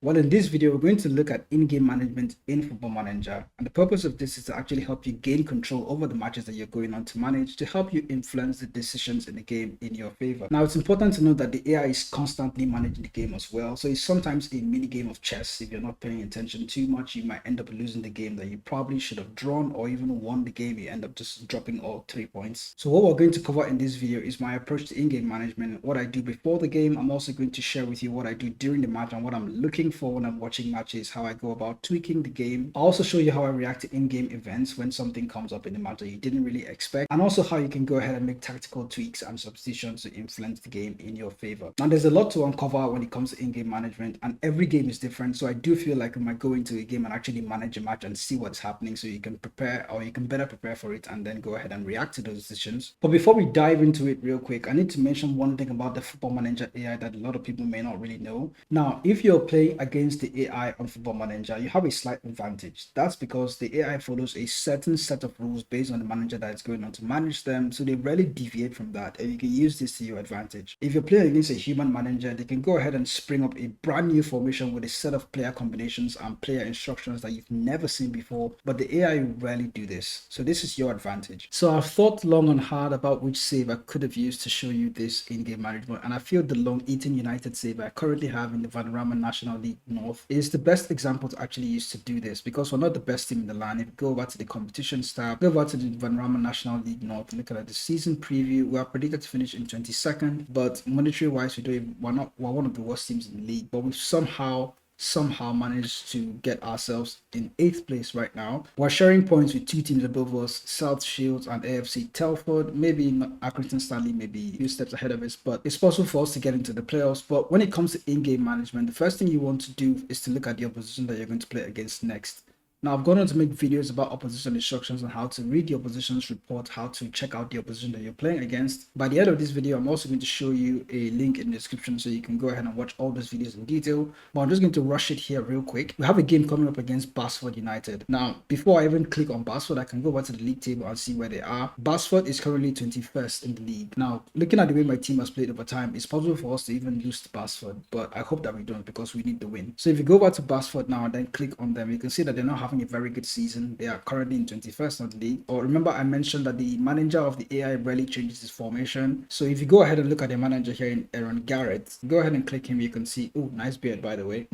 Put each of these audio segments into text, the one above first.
Well, in this video, we're going to look at in-game management in Football Manager. And the purpose of this is to actually help you gain control over the matches that you're going on to manage, to help you influence the decisions in the game in your favor. Now, it's important to know that the AI is constantly managing the game as well. So it's sometimes a mini game of chess. If you're not paying attention too much, you might end up losing the game that you probably should have drawn, or even won the game, you end up just dropping all 3 points. So what we're going to cover in this video is my approach to in-game management, what I do before the game. I'm also going to share with you what I do during the match and what I'm looking for when I'm watching matches, how I go about tweaking the game. I'll also show you how I react to in-game events when something comes up in the match that you didn't really expect, and also how you can go ahead and make tactical tweaks and substitutions to influence the game in your favor. Now, there's a lot to uncover when it comes to in-game management, and every game is different, so I do feel like we might go into a game and actually manage a match and see what's happening, so you can prepare, or you can better prepare for it and then go ahead and react to those decisions. But before we dive into it real quick, I need to mention one thing about the Football Manager AI that a lot of people may not really know. Now, if you're playing against the AI on Football Manager, you have a slight advantage. That's because the AI follows a certain set of rules based on the manager that is going on to manage them, so they rarely deviate from that, and you can use this to your advantage. If you're playing against a human manager, they can go ahead and spring up a brand new formation with a set of player combinations and player instructions that you've never seen before, but the AI rarely do this, so this is your advantage. So I've thought long and hard about which save I could have used to show you this in-game management, and I feel the Long Eaton United save I currently have in the Vanarama National League North is the best example to actually use to do this, because we're not the best team in the land. If you go over to the competitions tab, go over to the Vanarama National League North, look at the season preview. We are predicted to finish in 22nd, but monetary wise, we're one of the worst teams in the league, but we've somehow managed to get ourselves in 8th place right now. We're sharing points with two teams above us, South Shields and AFC Telford. Maybe not Accrington Stanley, maybe a few steps ahead of us, but it's possible for us to get into the playoffs. But when it comes to in-game management, the first thing you want to do is to look at the opposition that you're going to play against next. Now, I've gone on to make videos about opposition instructions and how to read the opposition's report, how to check out the opposition that you're playing against. By the end of this video, I'm also going to show you a link in the description so you can go ahead and watch all those videos in detail. But I'm just going to rush it here real quick. We have a game coming up against Basford United. Now, before I even click on Basford, I can go back to the league table and see where they are. Basford is currently 21st in the league. Now, looking at the way my team has played over time, it's possible for us to even lose to Basford, but I hope that we don't, because we need the win. So if you go back to Basford now and then click on them, you can see that they're not having a very good season. They are currently in 21st in the league. Or remember, I mentioned that the manager of the AI rarely changes his formation. So if you go ahead and look at the manager here in Aaron Garrett, go ahead and click him, you can see, oh, nice beard, by the way.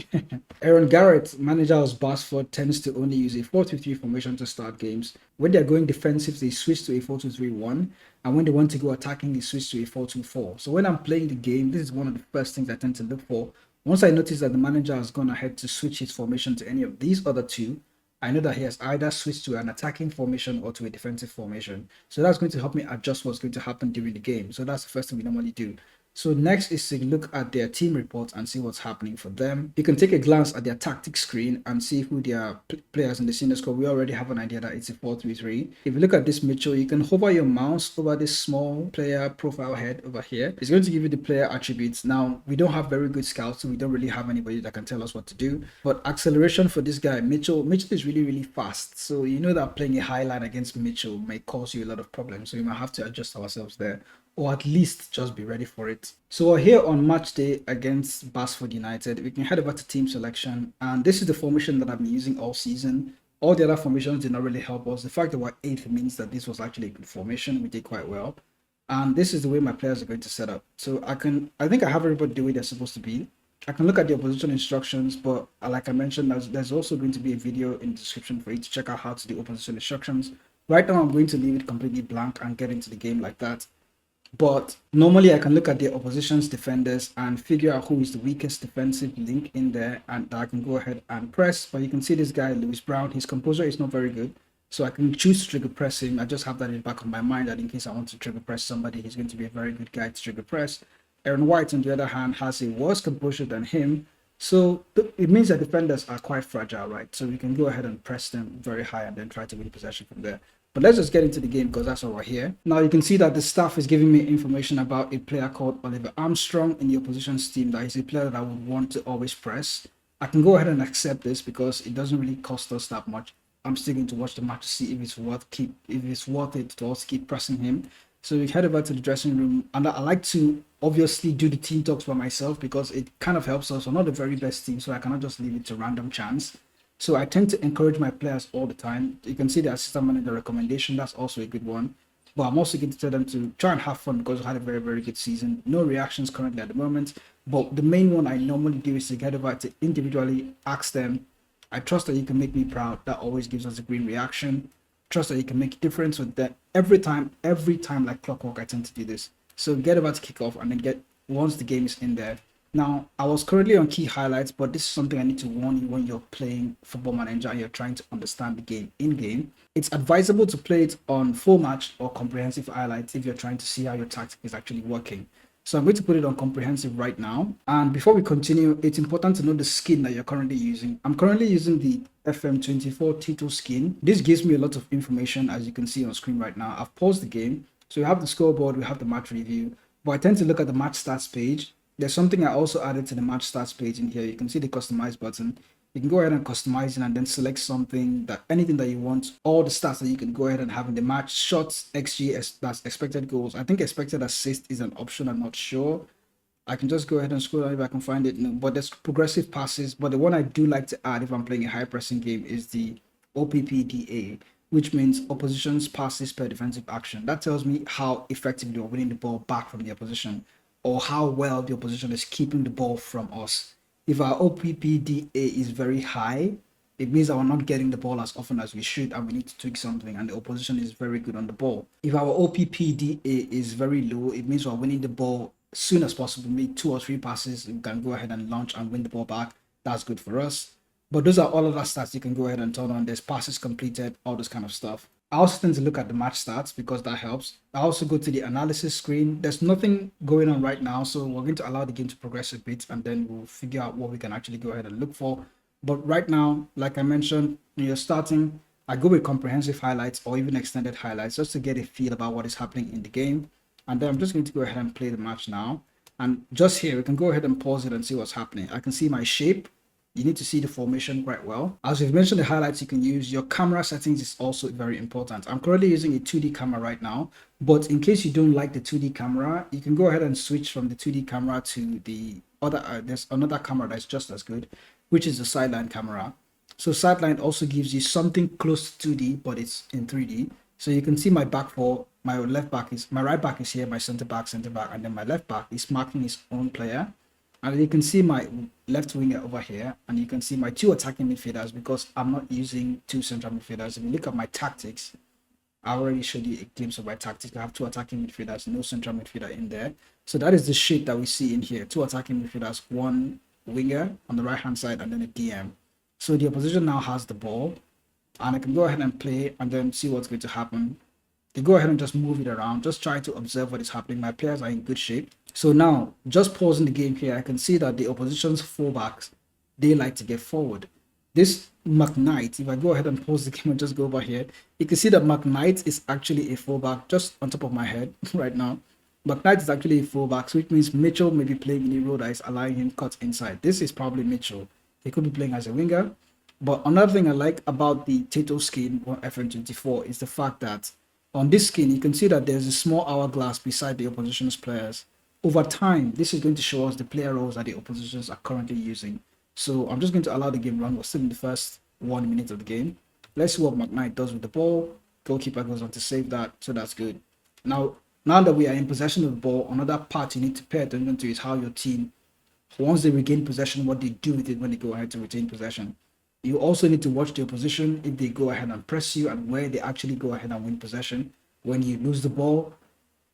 Aaron Garrett, manager of Basford, tends to only use a 4-2-3 formation to start games. When they're going defensive, they switch to a 4-2-3-1. And when they want to go attacking, they switch to a 4-2-4. So when I'm playing the game, this is one of the first things I tend to look for. Once I notice that the manager has gone ahead to switch his formation to any of these other two, I know that he has either switched to an attacking formation or to a defensive formation. So that's going to help me adjust what's going to happen during the game. So that's the first thing we normally do. So next is to look at their team reports and see what's happening for them. You can take a glance at their tactics screen and see who their players in the senior squad. We already have an idea that it's a 4-3-3. If you look at this Mitchell, you can hover your mouse over this small player profile head over here. It's going to give you the player attributes. Now, we don't have very good scouts, so we don't really have anybody that can tell us what to do. But acceleration for this guy, Mitchell is really fast. So you know that playing a high line against Mitchell may cause you a lot of problems. So we might have to adjust ourselves there, or at least just be ready for it. So we're here on match day against Basford United. We can head over to team selection, and this is the formation that I've been using all season. All the other formations did not really help us. The fact that we're 8th means that this was actually a good formation. We did quite well. And this is the way my players are going to set up. So I think I have everybody the way they're supposed to be. I can look at the opposition instructions, but like I mentioned, there's also going to be a video in the description for you to check out how to do opposition instructions. Right now, I'm going to leave it completely blank and get into the game like that. But normally I can look at the opposition's defenders and figure out who is the weakest defensive link in there, and I can go ahead and press. But you can see this guy, Lewis Brown, his composure is not very good. So I can choose to trigger press him. I just have that in the back of my mind that in case I want to trigger press somebody, he's going to be a very good guy to trigger press. Aaron White, on the other hand, has a worse composure than him. So it means that defenders are quite fragile, right? So we can go ahead and press them very high and then try to win possession from there. But let's just get into the game, because that's why we're here. Now you can see that the staff is giving me information about a player called Oliver Armstrong in the opposition's team. That is a player that I would want to always press. I can go ahead and accept this because it doesn't really cost us that much. I'm still going to watch the match to see if it's worth it to also keep pressing him. So we head over to the dressing room, and I like to obviously do the team talks by myself because it kind of helps us. We're not the very best team, so I cannot just leave it to random chance. So I tend to encourage my players all the time. You can see the assistant manager recommendation. That's also a good one. But I'm also going to tell them to try and have fun because we had a very, very good season. No reactions currently at the moment. But the main one I normally do is to get over to individually ask them, I trust that you can make me proud. That always gives us a green reaction. Trust that you can make a difference with that. Every time like clockwork, I tend to do this. So get about to kick off and then get once the game is in there. Now, I was currently on key highlights, but this is something I need to warn you when you're playing Football Manager and you're trying to understand the game in-game. It's advisable to play it on full match or comprehensive highlights if you're trying to see how your tactic is actually working. So I'm going to put it on comprehensive right now. And before we continue, it's important to know the skin that you're currently using. I'm currently using the FM24 Tito skin. This gives me a lot of information, as you can see on screen right now. I've paused the game. So we have the scoreboard, we have the match review, but I tend to look at the match stats page. There's something I also added to the match stats page in here. You can see the customize button. You can go ahead and customize it and then select something, that anything that you want, all the stats that you can go ahead and have in the match. Shots, XG, that's expected goals. I think expected assist is an option, I'm not sure. I can just go ahead and scroll down if I can find it. No, but there's progressive passes. But the one I do like to add if I'm playing a high pressing game is the OPPDA, which means opposition's passes per defensive action. That tells me how effectively we're winning the ball back from the opposition, or how well the opposition is keeping the ball from us. If our OPPDA is very high, it means that we're not getting the ball as often as we should and we need to tweak something, and the opposition is very good on the ball. If our OPPDA is very low, it means we're winning the ball as soon as possible. Make 2 or 3 passes, we can go ahead and launch and win the ball back. That's good for us. But those are all of the stats you can go ahead and turn on. There's passes completed, all this kind of stuff. I also tend to look at the match stats because that helps. I also go to the analysis screen. There's nothing going on right now, so we're going to allow the game to progress a bit and then we'll figure out what we can actually go ahead and look for. But right now, like I mentioned, when you're starting, I go with comprehensive highlights or even extended highlights just to get a feel about what is happening in the game. And then I'm just going to go ahead and play the match now. And just here, we can go ahead and pause it and see what's happening. I can see my shape. You need to see the formation quite well. As we've mentioned, the highlights you can use. Your camera settings is also very important. I'm currently using a 2D camera right now, but in case you don't like the 2D camera, you can go ahead and switch from the 2D camera to the other. There's another camera that's just as good, which is the sideline camera. So sideline also gives you something close to 2D, but it's in 3D. So you can see my back four. My right back is here, my center back, and then my left back is marking his own player. And you can see my left winger over here, and you can see my 2 attacking midfielders because I'm not using 2 central midfielders. If you look at my tactics, I already showed you a glimpse of my tactics. I have 2 attacking midfielders, no central midfielder in there. So that is the shape that we see in here. 2 attacking midfielders, 1 winger on the right hand side, and then a DM. So the opposition now has the ball, and I can go ahead and play and then see what's going to happen. They go ahead and just move it around, just try to observe what is happening. My players are in good shape. So now, just pausing the game here, I can see that the opposition's fullbacks, they like to get forward. This McKnight, if I go ahead and pause the game and just go over here, you can see that McKnight is actually a fullback just on top of my head right now. McKnight is actually a fullback, which means Mitchell may be playing in a role that is allowing him cut inside. This is probably Mitchell. He could be playing as a winger. But another thing I like about the Tato skin on FM24 is the fact that on this skin, you can see that there's a small hourglass beside the opposition's players. Over time, this is going to show us the player roles that the oppositions are currently using. So I'm just going to allow the game run. We're still in the first 1 minute of the game. Let's see what McKnight does with the ball. Goalkeeper goes on to save that, so that's good. Now that we are in possession of the ball, another part you need to pay attention to is how your team, once they regain possession, what they do with it when they go ahead to retain possession. You also need to watch the opposition if they go ahead and press you and where they actually go ahead and win possession. When you lose the ball,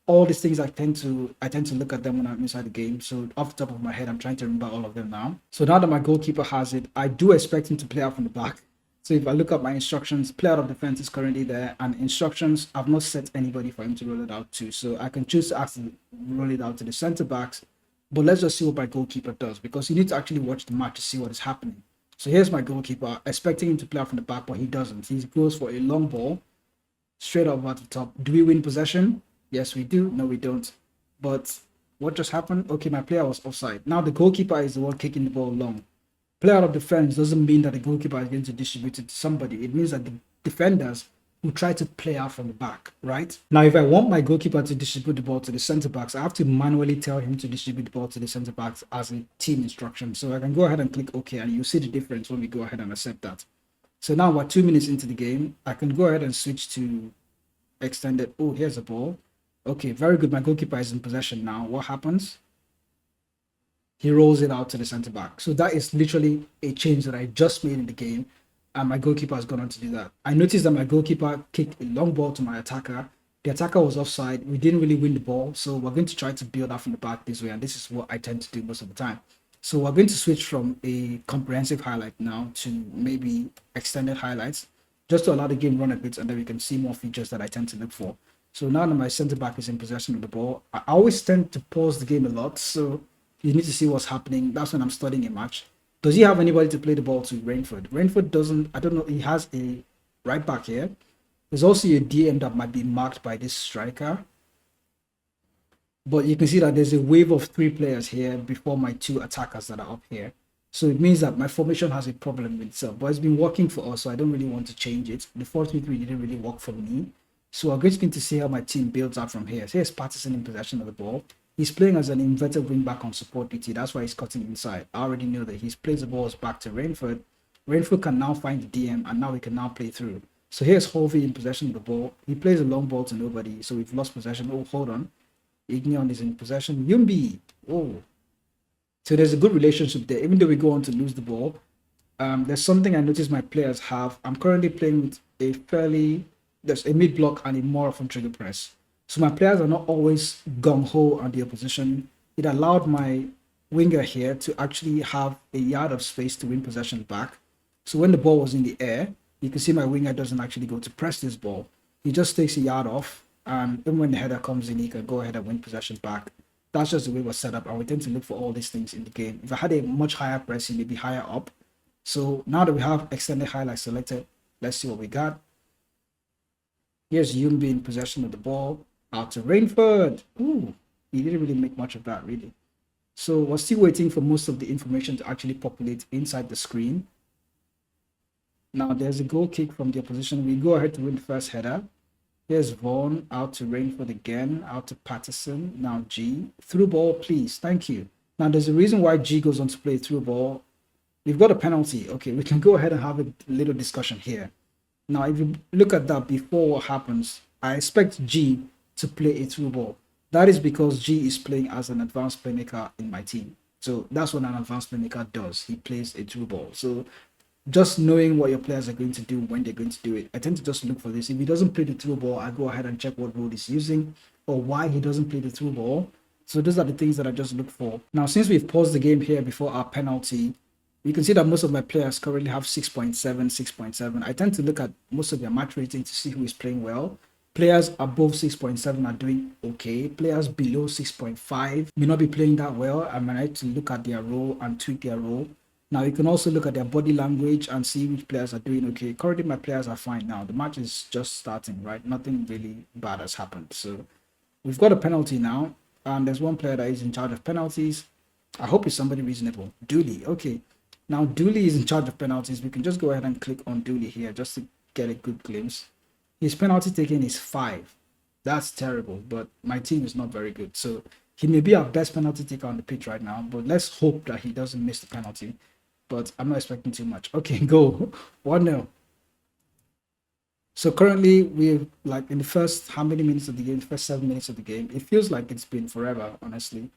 all these things I tend to look at them when I'm inside the game. So off the top of my head, I'm trying to remember all of them now. So now that my goalkeeper has it, I do expect him to play out from the back. So if I look at my instructions, play out of defense is currently there, and instructions, I've not set anybody for him to roll it out to. So I can choose to ask him to roll it out to the center backs. But let's just see what my goalkeeper does, because you need to actually watch the match to see what is happening. So here's my goalkeeper, expecting him to play out from the back, but he doesn't. He goes for a long ball, straight up at the top. Do we win possession? Yes, we do. No, we don't. But what just happened? Okay, my player was offside. Now the goalkeeper is the one kicking the ball long. Play out of defense doesn't mean that the goalkeeper is going to distribute it to somebody. It means that the defenders who try to play out from the back, right? Now, if I want my goalkeeper to distribute the ball to the center backs, I have to manually tell him to distribute the ball to the center backs as a team instruction. So I can go ahead and click OK, and you'll see the difference when we go ahead and accept that. So now we're 2 minutes into the game. I can go ahead and switch to extended. Oh, here's the ball. Okay, very good. My goalkeeper is in possession now. What happens? He rolls it out to the center back. So that is literally a change that I just made in the game, and my goalkeeper has gone on to do that. I noticed that my goalkeeper kicked a long ball to my attacker. The attacker was offside. We didn't really win the ball, so we're going to try to build up from the back this way, and this is what I tend to do most of the time. So we're going to switch from a comprehensive highlight now to maybe extended highlights, just to allow the game run a bit, and then we can see more features that I tend to look for. So now that my center back is in possession of the ball, I always tend to pause the game a lot, so you need to see what's happening. That's when I'm studying a match. Does he have anybody to play the ball to? Rainford. Rainford doesn't, I don't know, he has a right back here. There's also a DM that might be marked by this striker. But you can see that there's a wave of 3 players here before my 2 attackers that are up here. So it means that my formation has a problem with itself. But it's been working for us, so I don't really want to change it. The 4-3-3 didn't really work for me. So I'm just going to see how my team builds out from here. So here's Patterson in possession of the ball. He's playing as an inverted wing back on support DT. That's why he's cutting inside. I already know that he's plays the balls back to Rainford. Rainford can now find the DM, and now we can now play through. So here's Holvey in possession of the ball. He plays a long ball to nobody, so we've lost possession. Oh, hold on. Ignion is in possession. Yumbi. Oh. So there's a good relationship there. Even though we go on to lose the ball, there's something I noticed my players have. I'm currently playing with there's a mid block and a more often trigger press. So my players are not always gung-ho on the opposition. It allowed my winger here to actually have a yard of space to win possession back. So when the ball was in the air, you can see my winger doesn't actually go to press this ball. He just takes a yard off, and even when the header comes in, he can go ahead and win possession back. That's just the way we're set up, and we tend to look for all these things in the game. If I had a much higher pressing, maybe higher up. So now that we have extended highlights selected, let's see what we got. Here's Yumbi in possession of the ball. Out to Rainford. Ooh, he didn't really make much of that, really. So we're still waiting for most of the information to actually populate inside the screen. Now there's a goal kick from the opposition. We go ahead to win the first header. Here's Vaughan out to Rainford again, out to Patterson. Now G. Through ball, please. Thank you. Now there's a reason why G goes on to play through ball. We've got a penalty. Okay, we can go ahead and have a little discussion here. Now, if you look at that before what happens, I expect G to play a through ball. That is because G is playing as an advanced playmaker in my team. So that's what an advanced playmaker does. He plays a through ball. So just knowing what your players are going to do when they're going to do it, I tend to just look for this. If he doesn't play the through ball, I go ahead and check what rule he's using or why he doesn't play the through ball. So those are the things that I just look for. Now, since we've paused the game here before our penalty, you can see that most of my players currently have 6.7, 6.7. I tend to look at most of their match rating to see who is playing well. Players above 6.7 are doing okay. Players below 6.5 may not be playing that well. I might need to look at their role and tweak their role. Now, you can also look at their body language and see which players are doing okay. Currently, my players are fine now. The match is just starting, right? Nothing really bad has happened. So we've got a penalty now, and there's one player that is in charge of penalties. I hope it's somebody reasonable. Dooley, okay. Now, Dooley is in charge of penalties. We can just go ahead and click on Dooley here just to get a good glimpse. His penalty taken is 5. That's terrible, but my team is not very good. So he may be our best penalty taker on the pitch right now, but let's hope that he doesn't miss the penalty. But I'm not expecting too much. Okay, go. 1-0. So currently, we're like in the first, how many minutes of the game? The first 7 minutes of the game. It feels like it's been forever, honestly.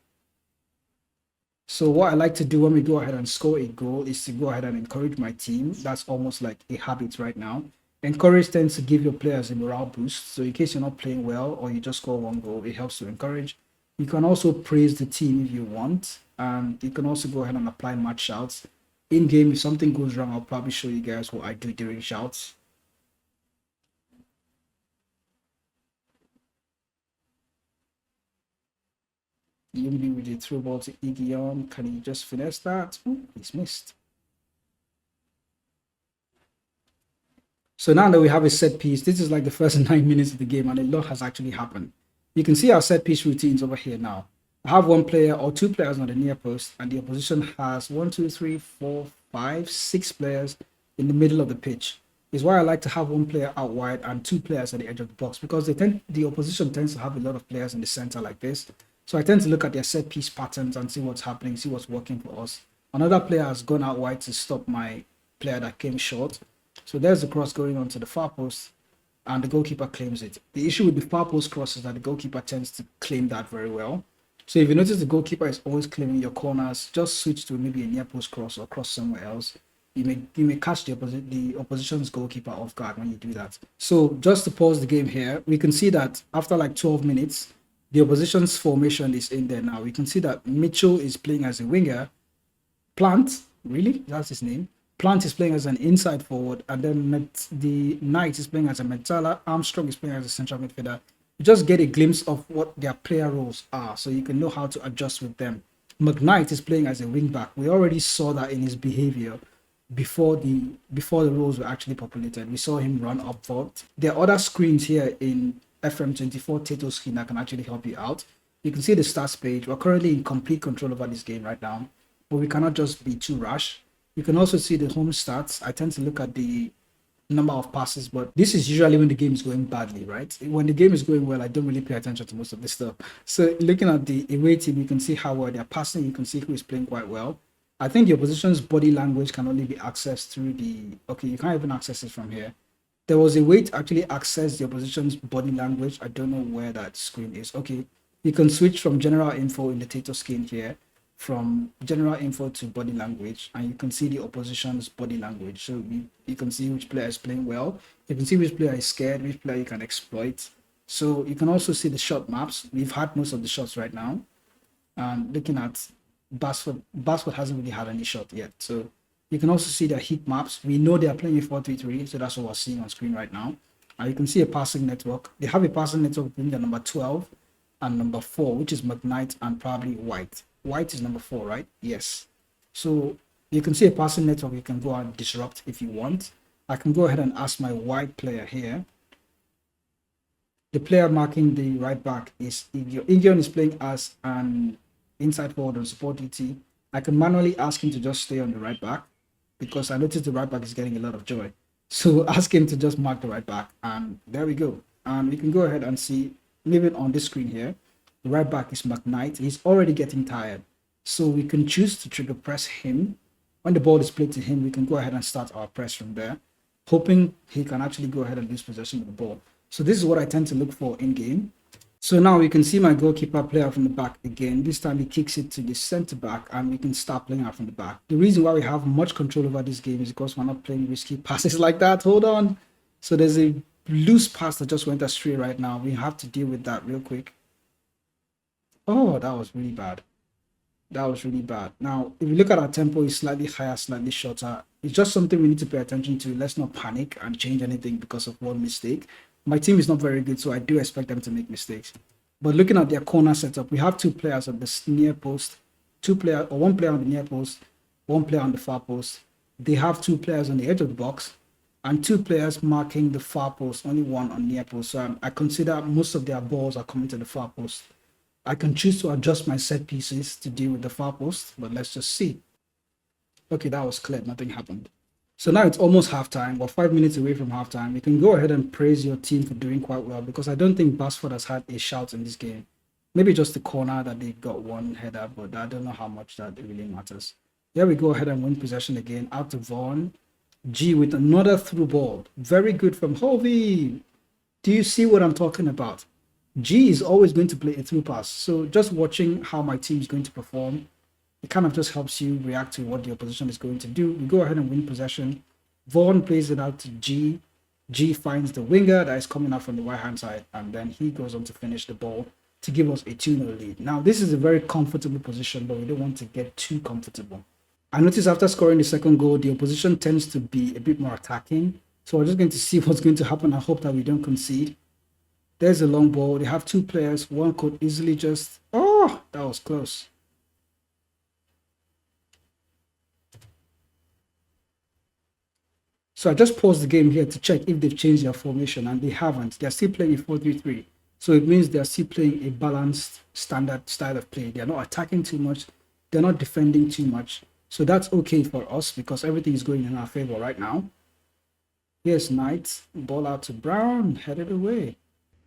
So what I like to do when we go ahead and score a goal is to go ahead and encourage my team. That's almost like a habit right now. Encourage tends to give your players a morale boost. So in case you're not playing well or you just score one goal, it helps to encourage. You can also praise the team if you want. And you can also go ahead and apply match shouts. In game, if something goes wrong, I'll probably show you guys what I do during shouts. Yumbi with the through ball to Igion. Can he just finesse that? Ooh, he's missed. So now that we have a set piece, this is like the first 9 minutes of the game, and a lot has actually happened. You can see our set piece routines over here now. I have one player or two players on the near post, and the opposition has 1, 2, 3, 4, 5, 6 players in the middle of the pitch. Is why I like to have one player out wide and two players at the edge of the box, because the opposition tends to have a lot of players in the center like this. So I tend to look at their set piece patterns and see what's happening, see what's working for us. Another player has gone out wide to stop my player that came short. So there's the cross going on to the far post, and the goalkeeper claims it. The issue with the far post cross is that the goalkeeper tends to claim that very well. So if you notice the goalkeeper is always claiming your corners, just switch to maybe a near post cross or cross somewhere else. You may catch the opposition's goalkeeper off guard when you do that. So just to pause the game here, we can see that after like 12 minutes, the opposition's formation is in there now. We can see that Mitchell is playing as a winger. Plant, really? That's his name. Plant is playing as an inside forward, and then the Knight is playing as a Metala. Armstrong is playing as a central midfielder. You just get a glimpse of what their player roles are, so you can know how to adjust with them. McKnight is playing as a wing back. We already saw that in his behavior before the roles were actually populated. We saw him run up front. There are other screens here in FM24 Tato screen that can actually help you out. You can see the stats page. We're currently in complete control over this game right now, but we cannot just be too rash. You can also see the home stats. I tend to look at the number of passes, but this is usually when the game is going badly, right? When the game is going well, I don't really pay attention to most of this stuff. So looking at the away team, you can see how well they're passing. You can see who is playing quite well. I think the opposition's body language can only be accessed through okay, you can't even access it from here. There was a way to actually access the opposition's body language. I don't know where that screen is. Okay, you can switch from general info in the Tato skin here, from general info to body language, and you can see the opposition's body language. So you can see which player is playing well. You can see which player is scared, which player you can exploit. So you can also see the shot maps. We've had most of the shots right now. And looking at Basford hasn't really had any shot yet. So you can also see their heat maps. We know they are playing a 4-3-3, so that's what we're seeing on screen right now. And you can see a passing network. They have a passing network between the number 12 and number 4, which is McKnight and probably White. White is number 4, right? Yes. So you can see a passing network you can go and disrupt if you want. I can go ahead and ask my white player here. The player marking the right back is Igio. Igio is playing as an inside forward on support duty. I can manually ask him to just stay on the right back, because I noticed the right back is getting a lot of joy. So ask him to just mark the right back, and there we go. And we can go ahead and see, even on this screen here, the right back is McKnight. He's already getting tired. So we can choose to trigger press him. When the ball is played to him, we can go ahead and start our press from there, hoping he can actually go ahead and lose possession of the ball. So this is what I tend to look for in game. So now we can see my goalkeeper play out from the back again. This time he kicks it to the center back, and we can start playing out from the back. The reason why we have much control over this game is because we're not playing risky passes like that. Hold on. So there's a loose pass that just went astray right now. We have to deal with that real quick. Oh, that was really bad. That was really bad. Now, if you look at our tempo, it's slightly higher, slightly shorter. It's just something we need to pay attention to. Let's not panic and change anything because of one mistake. My team is not very good, so I do expect them to make mistakes. But looking at their corner setup, we have two players at the near post, one player on the near post, one player on the far post. They have two players on the edge of the box and two players marking the far post, only one on near post. So I consider most of their balls are coming to the far post. I can choose to adjust my set pieces to deal with the far post, but let's just see. Okay, that was clear. Nothing happened. So now it's almost halftime. We're 5 minutes away from halftime. You can go ahead and praise your team for doing quite well, because I don't think Basford has had a shout in this game. Maybe just the corner that they got one header, but I don't know how much that really matters. Here we go ahead and win possession again. Out to Vaughn. G with another through ball. Very good from Hovey. Do you see what I'm talking about? G is always going to play a through pass. So just watching how my team is going to perform, it kind of just helps you react to what the opposition is going to do. We go ahead and win possession. Vaughn plays it out to G. G finds the winger that is coming out from the right-hand side, and then he goes on to finish the ball to give us a 2-0 lead. Now, this is a very comfortable position, but we don't want to get too comfortable. I noticed after scoring the second goal, the opposition tends to be a bit more attacking. So we're just going to see what's going to happen. I hope that we don't concede. There's a long ball. They have two players. One could easily just... Oh, that was close. So I just paused the game here to check if they've changed their formation, and they haven't. They're still playing a 4-3-3. So it means they're still playing a balanced standard style of play. They're not attacking too much. They're not defending too much. So that's okay for us because everything is going in our favor right now. Here's Knight, ball out to Brown, headed away.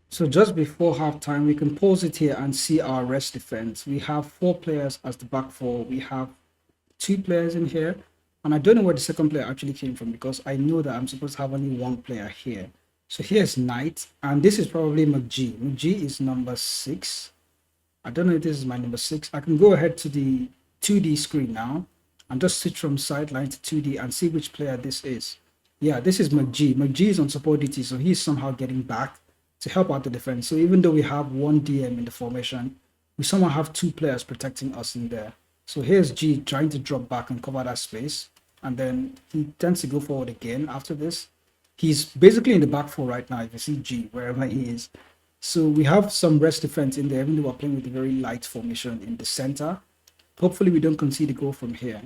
So just before halftime, we can pause it here and see our rest defense. We have 4 players as the back four. We have 2 players in here. And I don't know where the second player actually came from because I know that I'm supposed to have only 1 player here. So here's Knight, and this is probably McGee. McGee is number 6. I don't know if this is my number 6. I can go ahead to the 2D screen now and just switch from sideline to 2D and see which player this is. Yeah, this is McGee. McGee is on support duty, so he's somehow getting back to help out the defense. So even though we have 1 DM in the formation, we somehow have 2 players protecting us in there. So here's G trying to drop back and cover that space. And then he tends to go forward again after this. He's basically in the back four right now, if you see G, wherever he is. So we have some rest defense in there, even though we're playing with a very light formation in the center. Hopefully we don't concede a goal from here.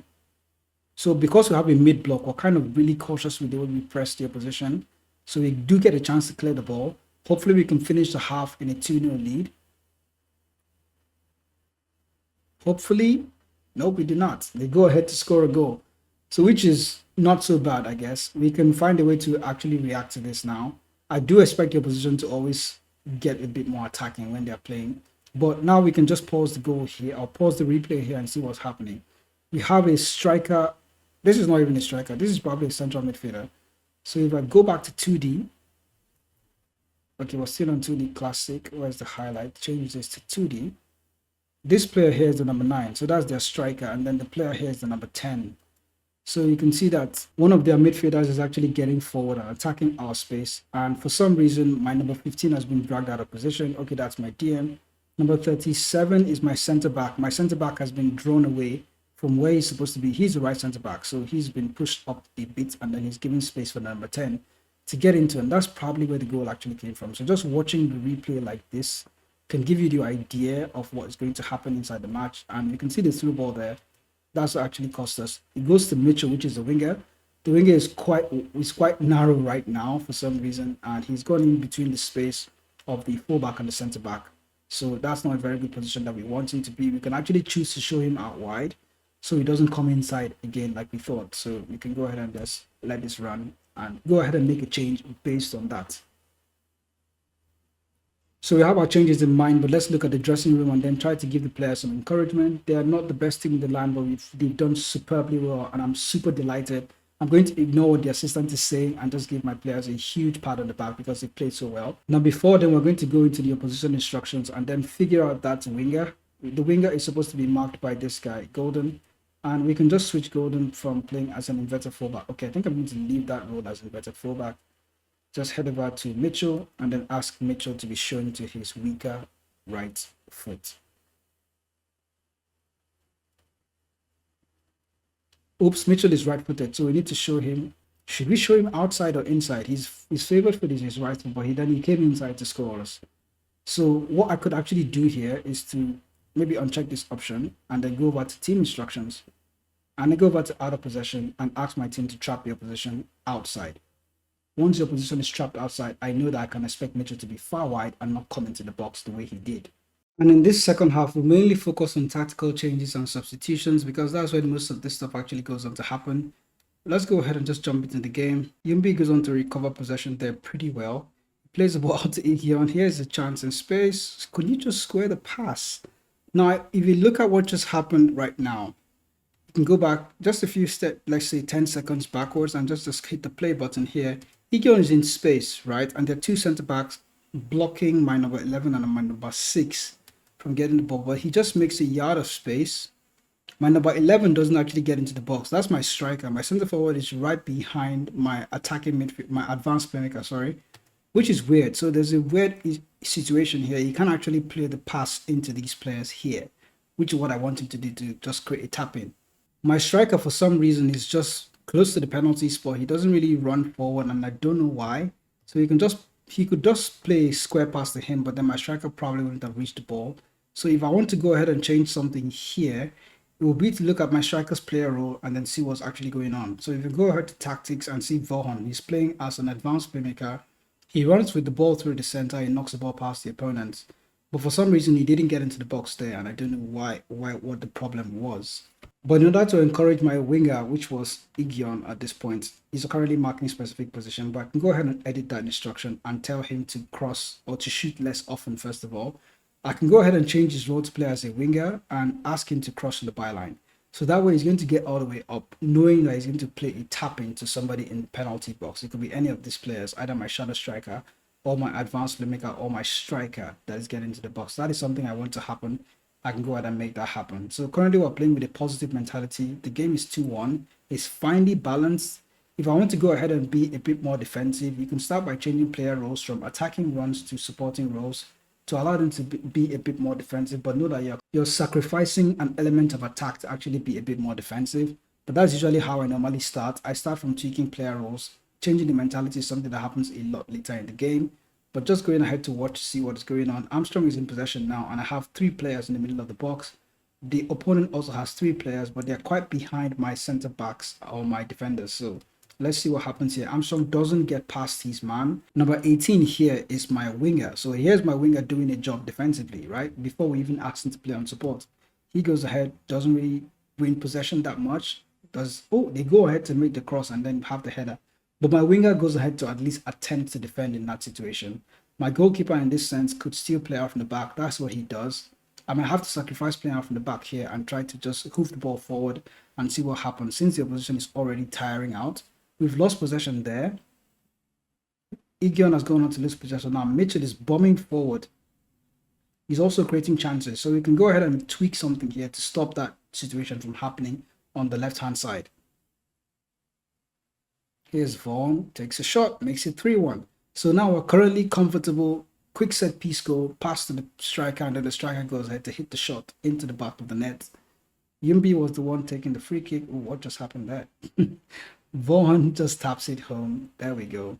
So because we have a mid block, we're kind of really cautious with the way we press the opposition. So we do get a chance to clear the ball. Hopefully we can finish the half in a 2-0 lead. Hopefully, nope, we do not. They go ahead to score a goal. So which is not so bad, I guess. We can find a way to actually react to this now. I do expect the opposition to always get a bit more attacking when they're playing. But now we can just pause the goal here. I'll pause the replay here and see what's happening. We have a striker. This is not even a striker. This is probably a central midfielder. So if I go back to 2D. Okay, we're still on 2D classic. Where's the highlight? Change this to 2D. This player here is the number 9. So that's their striker. And then the player here is the number 10. So you can see that one of their midfielders is actually getting forward and attacking our space. And for some reason, my number 15 has been dragged out of position. Okay, that's my DM. Number 37 is my center back. My center back has been drawn away from where he's supposed to be. He's the right center back. So he's been pushed up a bit and then he's giving space for number 10 to get into. And that's probably where the goal actually came from. So just watching the replay like this can give you the idea of what is going to happen inside the match. And you can see the through ball there. That's what actually cost us. It goes to Mitchell, which is the winger. The winger is quite narrow right now for some reason, and he's gone in between the space of the fullback and the centre back. So that's not a very good position that we want him to be. We can actually choose to show him out wide, so he doesn't come inside again like we thought. So we can go ahead and just let this run and go ahead and make a change based on that. So we have our changes in mind, but let's look at the dressing room and then try to give the players some encouragement. They are not the best team in the land, but they've done superbly well, and I'm super delighted. I'm going to ignore what the assistant is saying and just give my players a huge pat on the back because they played so well. Now, before then, we're going to go into the opposition instructions and then figure out that winger. The winger is supposed to be marked by this guy, Golden, and we can just switch Golden from playing as an inverted fullback. Okay, I think I'm going to leave that role as inverted fullback. Just head over to Mitchell and then ask Mitchell to be shown to his weaker right foot. Oops, Mitchell is right-footed, so we need to show him. Should we show him outside or inside? His favorite foot is his right foot, but he came inside to score us. So what I could actually do here is to maybe uncheck this option and then go over to team instructions and then go over to out of possession and ask my team to trap the opposition outside. Once the opposition is trapped outside, I know that I can expect Mitchell to be far wide and not come into the box the way he did. And in this second half, we mainly focus on tactical changes and substitutions because that's where most of this stuff actually goes on to happen. Let's go ahead and just jump into the game. Yumbi goes on to recover possession there pretty well. He plays the ball out to Igion. Here's a chance in space. Could you just square the pass? Now, if you look at what just happened right now, you can go back just a few steps, let's say 10 seconds backwards and just hit the play button here. Igion is in space, right? And there are 2 center backs blocking my number 11 and my number 6 from getting the ball. But he just makes a yard of space. My number 11 doesn't actually get into the box. That's my striker. My center forward is right behind my attacking midfield, my advanced playmaker, sorry, which is weird. So there's a weird situation here. You can't actually play the pass into these players here, which is what I want him to do, to just create a tap in. My striker, for some reason, is just close to the penalty spot. He doesn't really run forward, and I don't know why. So he could just play a square pass to him, but then my striker probably wouldn't have reached the ball. So if I want to go ahead and change something here, it will be to look at my striker's player role and then see what's actually going on. So if you go ahead to tactics and see Vohon, he's playing as an advanced playmaker. He runs with the ball through the center, he knocks the ball past the opponent. But for some reason, he didn't get into the box there, and I don't know why what the problem was. But in order to encourage my winger, which was Igion at this point, he's currently marking specific position, but I can go ahead and edit that instruction and tell him to cross or to shoot less often, first of all. I can go ahead and change his role to play as a winger and ask him to cross the byline. So that way he's going to get all the way up, knowing that he's going to play a tap into somebody in the penalty box. It could be any of these players, either my shadow striker or my advanced playmaker or my striker that is getting into the box. That is something I want to happen. I can go ahead and make that happen. So currently we're playing with a positive mentality. The game is 2-1. It's finely balanced. If I want to go ahead and be a bit more defensive, you can start by changing player roles from attacking runs to supporting roles to allow them to be a bit more defensive, but know that you're sacrificing an element of attack to actually be a bit more defensive. But that's usually how I normally start. I start from tweaking player roles. Changing the mentality is something that happens a lot later in the game. But just going ahead to watch to see what is going on. Armstrong is in possession now, and I have 3 players in the middle of the box. The opponent also has 3 players, but they're quite behind my center backs or my defenders. So let's see what happens here. Armstrong doesn't get past his man. Number 18 here is my winger. So here's my winger doing a job defensively, right? Before we even ask him to play on support. He goes ahead, doesn't really win possession that much. They go ahead to make the cross and then have the header. But my winger goes ahead to at least attempt to defend in that situation. My goalkeeper in this sense could still play out from the back. That's what he does. I might have to sacrifice playing out from the back here and try to just hoof the ball forward and see what happens since the opposition is already tiring out. We've lost possession there. Igion has gone on to lose possession. Now Mitchell is bombing forward. He's also creating chances. So we can go ahead and tweak something here to stop that situation from happening on the left-hand side. Here's Vaughn, takes a shot, makes it 3-1. So now we're currently comfortable. Quick set piece goal, pass to the striker, and then the striker goes ahead to hit the shot into the back of the net. Yumbi was the one taking the free kick. Ooh, what just happened there? Vaughan just taps it home. There we go.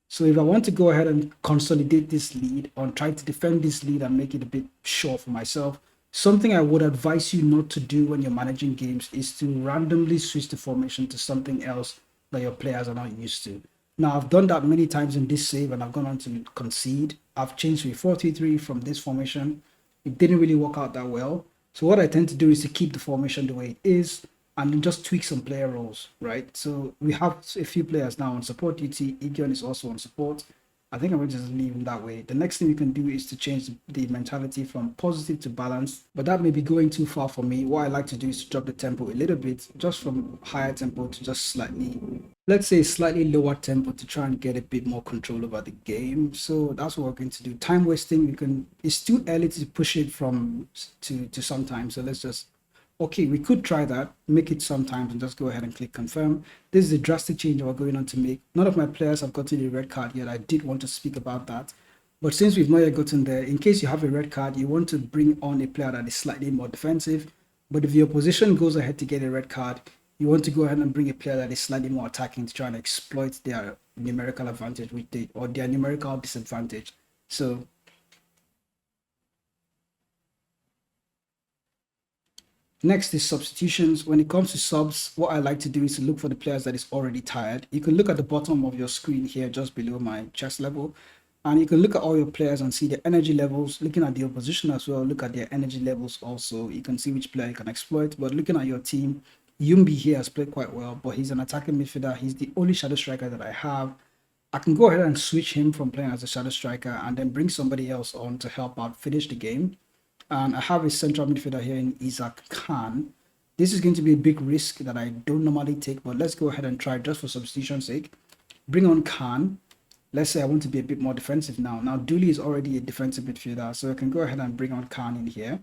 So if I want to go ahead and consolidate this lead or try to defend this lead and make it a bit short for myself, something I would advise you not to do when you're managing games is to randomly switch the formation to something else that your players are not used to. Now, I've done that many times in this save and I've gone on to concede. I've changed to a 4-3-3 from this formation. It didn't really work out that well. So what I tend to do is to keep the formation the way it is and then just tweak some player roles, right? So we have a few players now on support duty. Igion is also on support. I think I'm going to just leave him that way. The next thing we can do is to change the mentality from positive to balanced, but that may be going too far for me. What I like to do is to drop the tempo a little bit, just from higher tempo to just slightly, let's say slightly lower tempo to try and get a bit more control over the game. So that's what we're going to do. Time wasting, it's too early to push it from to sometimes. So let's just, okay, we could try that, make it sometimes and just go ahead and click confirm. This is a drastic change we're going on to make. None of my players have gotten a red card yet. I did want to speak about that. But since we've not yet gotten there, in case you have a red card, you want to bring on a player that is slightly more defensive. But if the opposition goes ahead to get a red card, you want to go ahead and bring a player that is slightly more attacking to try and exploit their numerical advantage or their numerical disadvantage. So next is substitutions. When it comes to subs, what I like to do is to look for the players that is already tired. You can look at the bottom of your screen here, just below my chest level, and you can look at all your players and see their energy levels. Looking at the opposition as well, look at their energy levels also. You can see which player you can exploit. But looking at your team, Yumbi here has played quite well, but he's an attacking midfielder. He's the only shadow striker that I have. I can go ahead and switch him from playing as a shadow striker and then bring somebody else on to help out finish the game. And I have a central midfielder here in Isaac Khan. This is going to be a big risk that I don't normally take, but let's go ahead and try just for substitution's sake. Bring on Khan. Let's say I want to be a bit more defensive now. Now, Dooley is already a defensive midfielder, so I can go ahead and bring on Khan in here.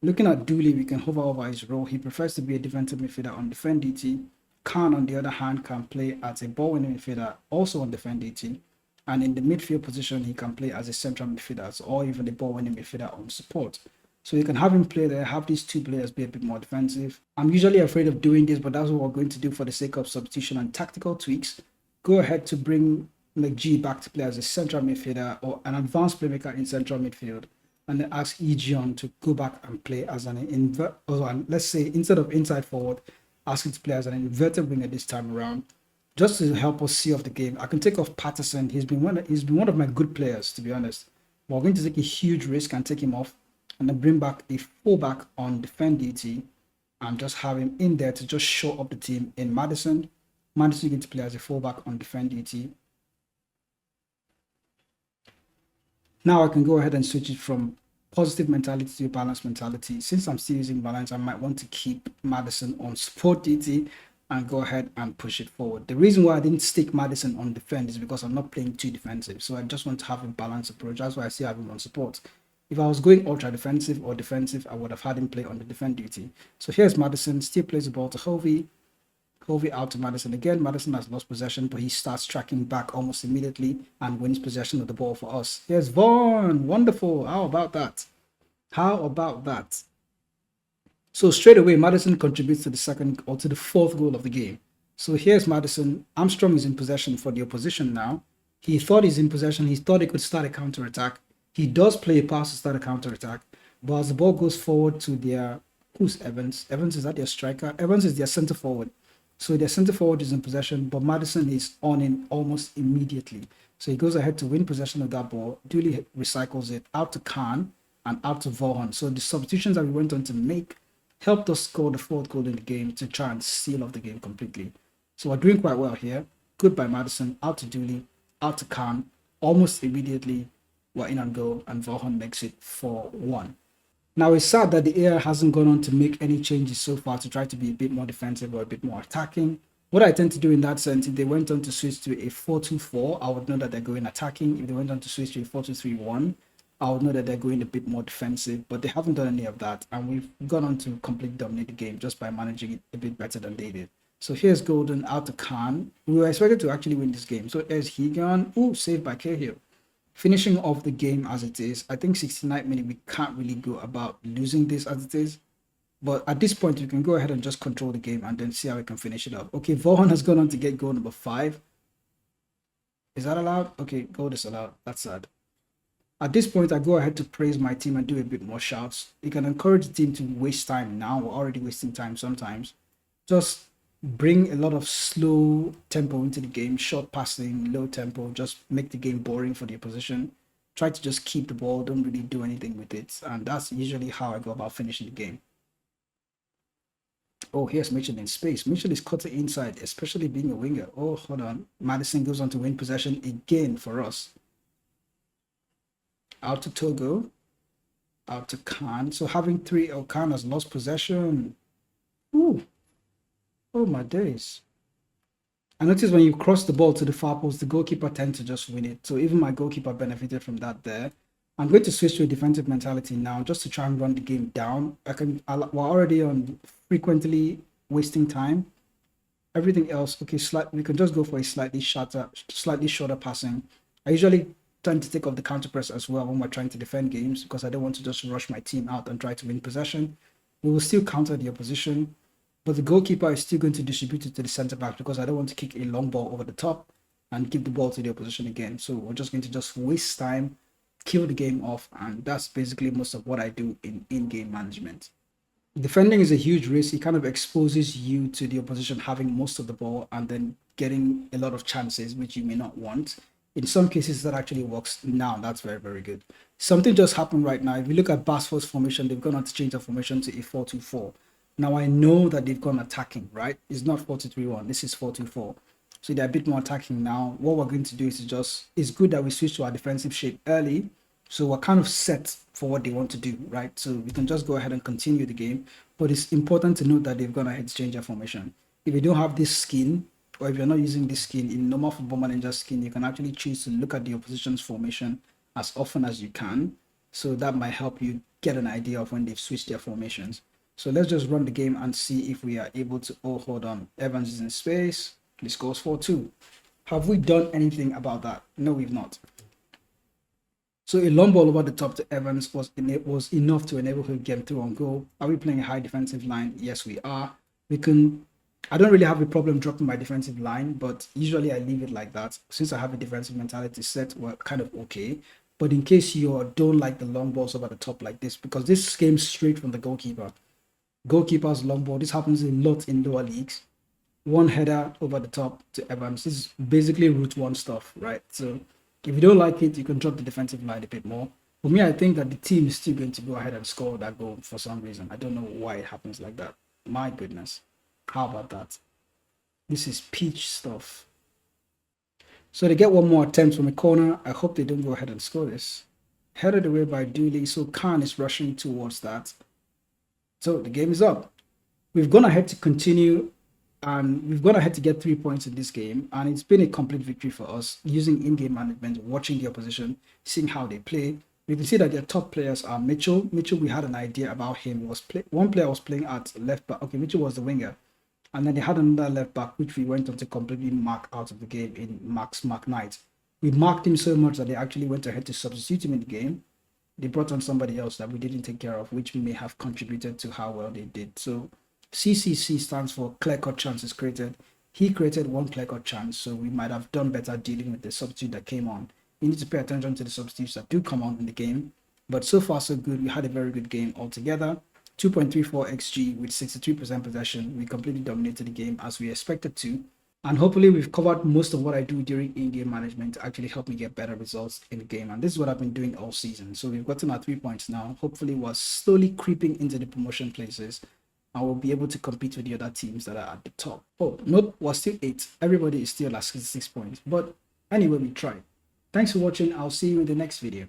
Looking at Dooley, we can hover over his role. He prefers to be a defensive midfielder on defend DT. Khan, on the other hand, can play as a ball-winning midfielder, also on defend DT. And in the midfield position, he can play as a central midfielder or even a ball-winning midfielder on support. So you can have him play there, have these two players be a bit more defensive. I'm usually afraid of doing this, but that's what we're going to do for the sake of substitution and tactical tweaks. Go ahead to bring McGee back to play as a central midfielder or an advanced playmaker in central midfield. And then ask Ejion to go back and play as let's say instead of inside forward, ask him to play as an inverted winger this time around. Just to help us see off the game, I can take off Patterson. He's been one of my good players, to be honest. But we're going to take a huge risk and take him off, and then bring back a fullback on defend DT. and just have him in there to just show up the team in Madison. Madison going to play as a fullback on defend duty. Now I can go ahead and switch it from positive mentality to balanced mentality. Since I'm still using balance, I might want to keep Madison on support duty and go ahead and push it forward. The reason why I didn't stick Madison on defend is because I'm not playing too defensive. So I just want to have a balanced approach. That's why I still have him on support. If I was going ultra defensive or defensive, I would have had him play on the defend duty. So here's Madison, still plays the ball to Hovey. Hovey out to Madison again. Madison has lost possession, but he starts tracking back almost immediately and wins possession of the ball for us. Here's Vaughn. Wonderful. How about that? How about that? So straight away, Madison contributes to the second or to the fourth goal of the game. So here's Madison. Armstrong is in possession for the opposition now. He thought he's in possession. He thought he could start a counter attack. He does play a pass to start a counter attack, but as the ball goes forward to their, who's Evans? Evans is that their striker? Evans is their center forward. So their center forward is in possession, but Madison is on in almost immediately. So he goes ahead to win possession of that ball, duly recycles it out to Khan and out to Vaughan. So the substitutions that we went on to make helped us score the fourth goal in the game to try and seal off the game completely. So we're doing quite well here. Good by Madison, out to Dooley, out to Khan. Almost immediately, we're in and goal, and Vaughan makes it 4-1. Now, it's sad that the AI hasn't gone on to make any changes so far to try to be a bit more defensive or a bit more attacking. What I tend to do in that sense, if they went on to switch to a 4-2-4, I would know that they're going attacking. If they went on to switch to a 4-2-3-1, I would know that they're going a bit more defensive, but they haven't done any of that, and we've gone on to completely dominate the game just by managing it a bit better than they did. So here's Golden out to Khan. We were expected to actually win this game. So there's Hegan. Ooh, saved by Cahill. Finishing off the game as it is. I think 69th minute, we can't really go about losing this as it is. But at this point, you can go ahead and just control the game and then see how we can finish it up. Okay, Vaughan has gone on to get goal number 5. Is that allowed? Okay, goal disallowed. That's sad. At this point, I go ahead to praise my team and do a bit more shouts. You can encourage the team to waste time now. We're already wasting time sometimes. Just bring a lot of slow tempo into the game, short passing, low tempo, just make the game boring for the opposition. Try to just keep the ball, don't really do anything with it. And that's usually how I go about finishing the game. Oh, here's Mitchell in space. Mitchell is cutting inside, especially being a winger. Oh, hold on. Madison goes on to win possession again for us. Out to Togo. Out to Khan. So having 3, oh, Khan has lost possession. Ooh. Oh my days. I noticed when you cross the ball to the far post, the goalkeeper tends to just win it. So even my goalkeeper benefited from that there. I'm going to switch to a defensive mentality now just to try and run the game down. We're already on frequently wasting time. Everything else, okay, we can just go for a slightly shorter passing. I usually tend to take off the counter press as well when we're trying to defend games because I don't want to just rush my team out and try to win possession. We will still counter the opposition, but the goalkeeper is still going to distribute it to the center back because I don't want to kick a long ball over the top and give the ball to the opposition again. So we're just going to just waste time, kill the game off, and that's basically most of what I do in in-game management. Defending is a huge risk. It kind of exposes you to the opposition having most of the ball and then getting a lot of chances which you may not want. In some cases that actually works now. That's very, very good. Something just happened right now. If you look at Basford's formation, they've gone on to change their formation to a 4-2-4. Now I know that they've gone attacking, right? It's not 4-2-3-1. This is 4-2-4. So they're a bit more attacking now. What we're going to do is it's good that we switch to our defensive shape early. So we're kind of set for what they want to do, right? So we can just go ahead and continue the game. But it's important to note that they've gone ahead to change their formation. If you don't have this skin, or if you're not using this skin in normal Football Manager skin, you can actually choose to look at the opposition's formation as often as you can. So that might help you get an idea of when they've switched their formations. So let's just run the game and see if we are able to, oh, hold on. Evans is in space. He scores 4-2. Have we done anything about that? No, we've not. So a long ball over the top to Evans was enough to enable him to get through on goal. Are we playing a high defensive line? Yes, we are. I don't really have a problem dropping my defensive line, but usually I leave it like that. Since I have a defensive mentality set, we're kind of okay. But in case you don't like the long balls over the top like this, because this came straight from the goalkeeper. Goalkeeper's long ball, this happens a lot in lower leagues. One header over the top to Evans. This is basically route one stuff, right? So if you don't like it, you can drop the defensive line a bit more. For me, I think that the team is still going to go ahead and score that goal for some reason. I don't know why it happens like that. My goodness. How about that? This is peach stuff. So they get one more attempt from a corner. I hope they don't go ahead and score this. Headed away by Dooley. So Khan is rushing towards that. So the game is up. We've gone ahead to continue, and we've gone ahead to get 3 points in this game, and it's been a complete victory for us using in-game management, watching the opposition, seeing how they play. We can see that their top players are Mitchell. Mitchell, we had an idea about him. One player was playing at left back. Okay, Mitchell was the winger, and then they had another left back, which we went on to completely mark out of the game in Mark Knight. We marked him so much that they actually went ahead to substitute him in the game. They brought on somebody else that we didn't take care of, which may have contributed to how well they did. So CCC stands for clear-cut chances created. He created one clear-cut chance, so we might have done better dealing with the substitute that came on. You need to pay attention to the substitutes that do come on in the game. But so far, so good. We had a very good game altogether. 2.34 XG with 63% possession. We completely dominated the game as we expected to. And hopefully we've covered most of what I do during in-game management to actually help me get better results in the game. And this is what I've been doing all season. So we've gotten our 3 points now. Hopefully we're slowly creeping into the promotion places, and we'll be able to compete with the other teams that are at the top. Oh, nope, we're still 8. Everybody is still at 66 points. But anyway, we tried. Thanks for watching. I'll see you in the next video.